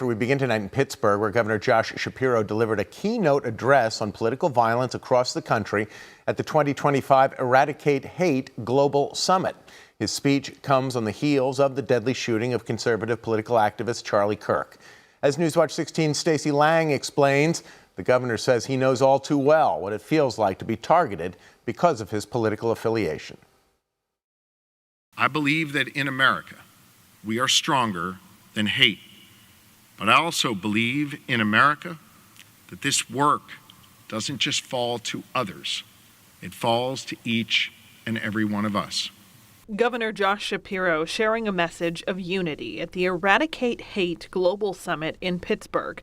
We begin tonight in Pittsburgh, where Governor Josh Shapiro delivered a keynote address on political violence across the country at the 2025 Eradicate Hate Global Summit. His speech comes on the heels of the deadly shooting of conservative political activist Charlie Kirk. As Newswatch 16's Stacey Lang explains, the governor says he knows all too well what it feels like to be targeted because of his political affiliation. I believe that in America, we are stronger than hate. But I also believe in America that this work doesn't just fall to others. It falls to each and every one of us. Governor Josh Shapiro sharing a message of unity at the Eradicate Hate Global Summit in Pittsburgh.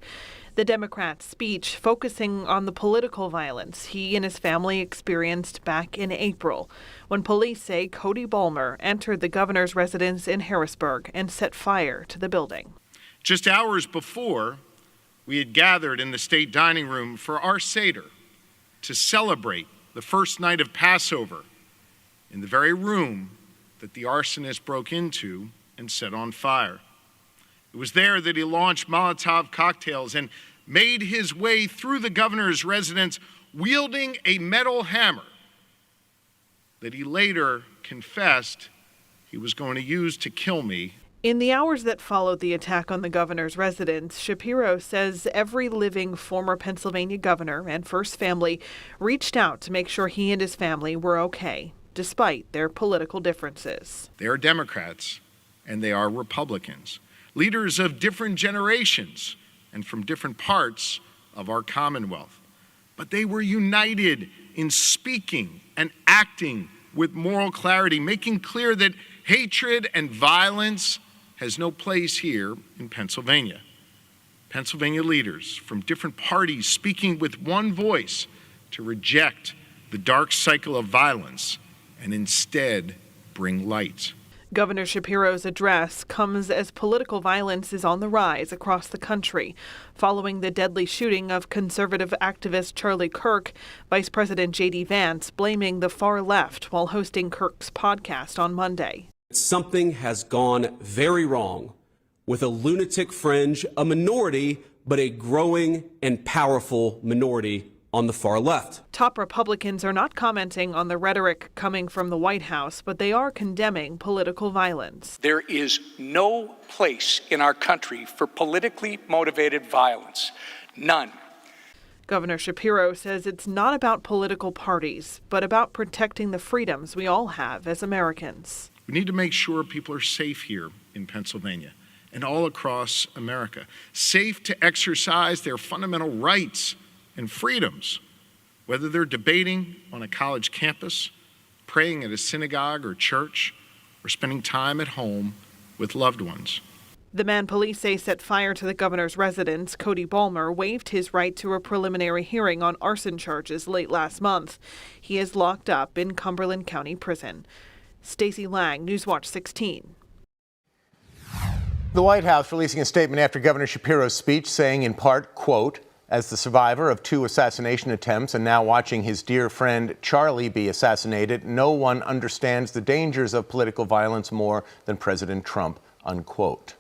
The Democrat's speech focusing on the political violence he and his family experienced back in April, when police say Cody Balmer entered the governor's residence in Harrisburg and set fire to the building. Just hours before, we had gathered in the state dining room for our Seder to celebrate the first night of Passover in the very room that the arsonist broke into and set on fire. It was there that he launched Molotov cocktails and made his way through the governor's residence wielding a metal hammer that he later confessed he was going to use to kill me. In the hours that followed the attack on the governor's residence, Shapiro says every living former Pennsylvania governor and first family reached out to make sure he and his family were okay, despite their political differences. They are Democrats and they are Republicans, leaders of different generations and from different parts of our Commonwealth. But they were united in speaking and acting with moral clarity, making clear that hatred and violence has no place here in Pennsylvania. Pennsylvania leaders from different parties speaking with one voice to reject the dark cycle of violence and instead bring light. Governor Shapiro's address comes as political violence is on the rise across the country. Following the deadly shooting of conservative activist Charlie Kirk, Vice President J.D. Vance blaming the far left while hosting Kirk's podcast on Monday. Something has gone very wrong with a lunatic fringe, a minority, but a growing and powerful minority on the far left. Top Republicans are not commenting on the rhetoric coming from the White House, but they are condemning political violence. There is no place in our country for politically motivated violence. None. Governor Shapiro says it's not about political parties, but about protecting the freedoms we all have as Americans. We need to make sure people are safe here in Pennsylvania and all across America, safe to exercise their fundamental rights and freedoms, whether they're debating on a college campus, praying at a synagogue or church, or spending time at home with loved ones. The man police say set fire to the governor's residence, Cody Balmer, waived his right to a preliminary hearing on arson charges late last month. He is locked up in Cumberland County Prison. Stacey Lang, Newswatch 16. The White House releasing a statement after Governor Shapiro's speech saying in part, quote, "As the survivor of 2 assassination attempts and now watching his dear friend Charlie be assassinated, no one understands the dangers of political violence more than President Trump," unquote.